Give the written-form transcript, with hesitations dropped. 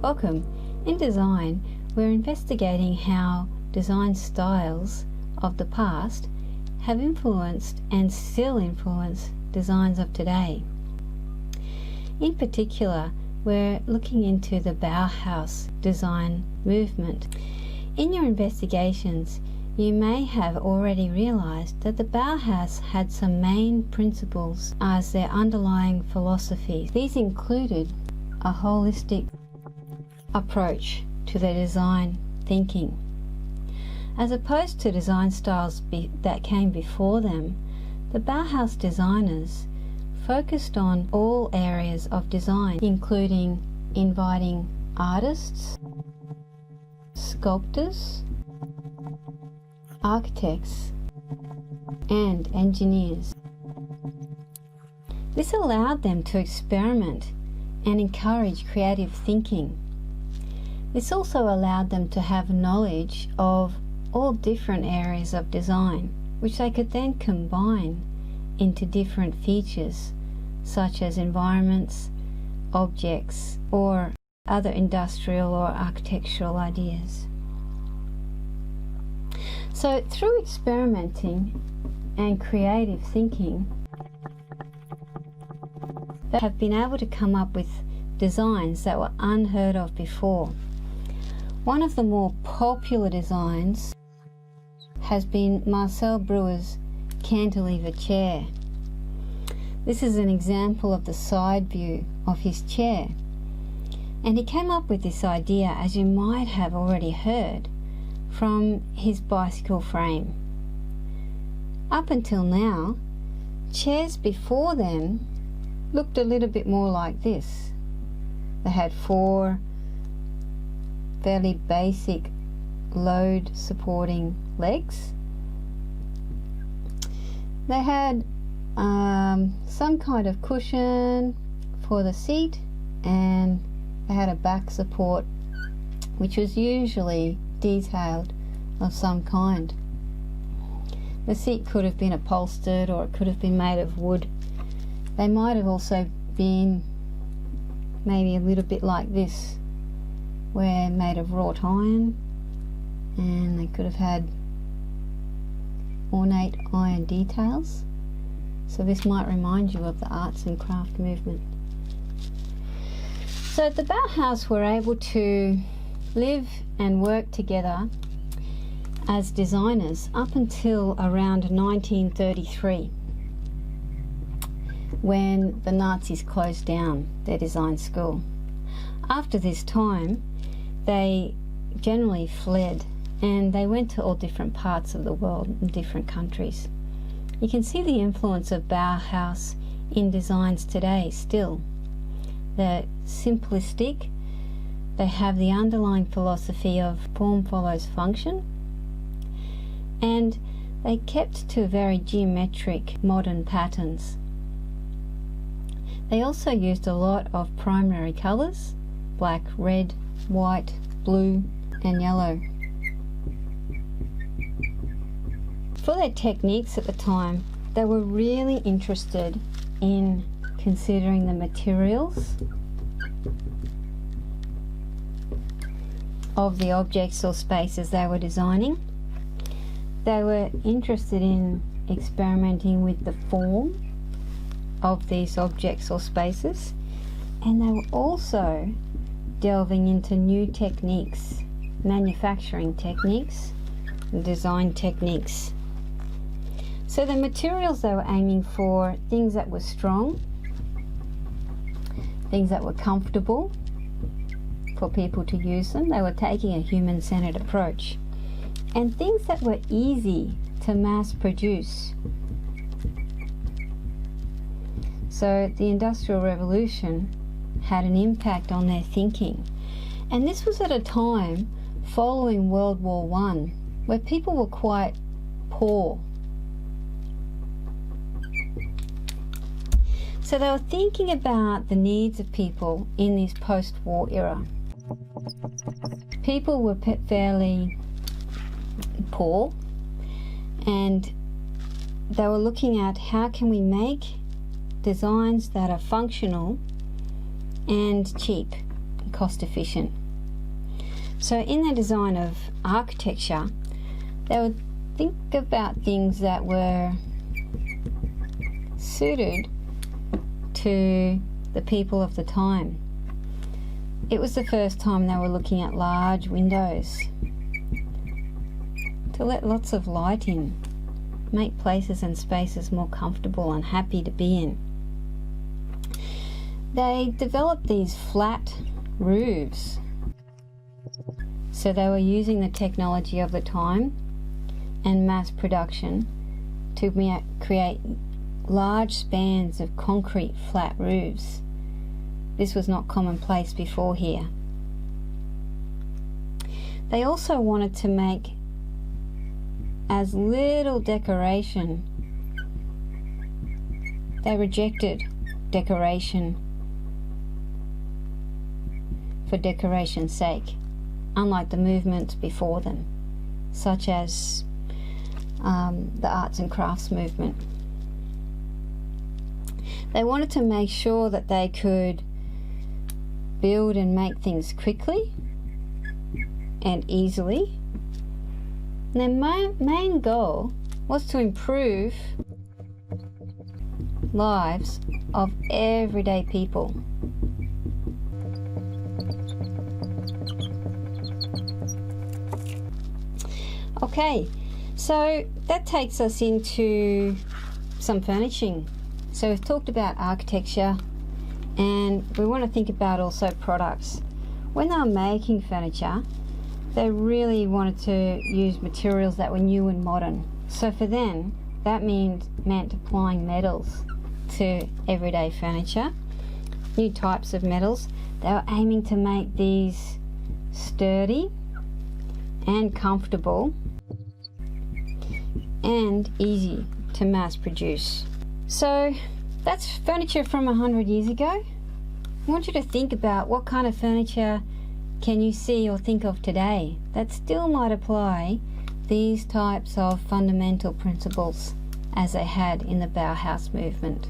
Welcome. In design, we're investigating how design styles of the past have influenced and still influence designs of today. In particular, we're looking into the Bauhaus design movement. In your investigations, you may have already realized that the Bauhaus had some main principles as their underlying philosophy. These included a holistic approach to their design thinking. As opposed to design styles that came before them, the Bauhaus designers focused on all areas of design, including inviting artists, sculptors, architects, and engineers. This allowed them to experiment and encourage creative thinking. This also allowed them to have knowledge of all different areas of design, which they could then combine into different features, such as environments, objects, or other industrial or architectural ideas. So through experimenting and creative thinking, they have been able to come up with designs that were unheard of before. One of the more popular designs has been Marcel Breuer's cantilever chair. This is an example of the side view of his chair. And he came up with this idea, as you might have already heard, from his bicycle frame. Up until now, chairs before then looked a little bit more like this. They had 4 fairly basic load supporting legs. They had some kind of cushion for the seat, and they had a back support which was usually detailed of some kind. The seat could have been upholstered, or it could have been made of wood. They might have also been maybe a little bit like this, where made of wrought iron, and they could have had ornate iron details. So this might remind you of the arts and craft movement. So the Bauhaus were able to live and work together as designers up until around 1933, when the Nazis closed down their design school. After this time, they generally fled, and they went to all different parts of the world in different countries. You can see the influence of Bauhaus in designs today still. They're simplistic. They have the underlying philosophy of form follows function, and they kept to very geometric modern patterns. They also used a lot of primary colours: black, red, white, blue, and yellow. For their techniques at the time, they were really interested in considering the materials of the objects or spaces they were designing. They were interested in experimenting with the form of these objects or spaces, and they were also delving into new techniques, manufacturing techniques, and design techniques. So the materials they were aiming for, things that were strong, things that were comfortable for people to use them. They were taking a human-centered approach. And things that were easy to mass produce. So the Industrial Revolution had an impact on their thinking. And this was at a time following World War I, where people were quite poor. So they were thinking about the needs of people in this post-war era. People were fairly poor, and they were looking at how can we make designs that are functional and cheap cost efficient. So in the design of architecture, they would think about things that were suited to the people of the time. It was the first time they were looking at large windows to let lots of light in, make places and spaces more comfortable and happy to be in. They developed these flat roofs. So they were using the technology of the time and mass production to create large spans of concrete flat roofs. This was not commonplace before here. They also wanted to make as little decoration. They rejected decoration for decoration's sake, unlike the movements before them, such as the arts and crafts movement. They wanted to make sure that they could build and make things quickly and easily. And their main goal was to improve lives of everyday people. Okay, so that takes us into some furnishing. So we've talked about architecture, and we want to think about also products. When they were making furniture, they really wanted to use materials that were new and modern. So for them, that meant applying metals to everyday furniture, new types of metals. They were aiming to make these sturdy and comfortable and easy to mass produce. So that's furniture from 100 years ago. I want you to think about what kind of furniture can you see or think of today that still might apply these types of fundamental principles as they had in the Bauhaus movement.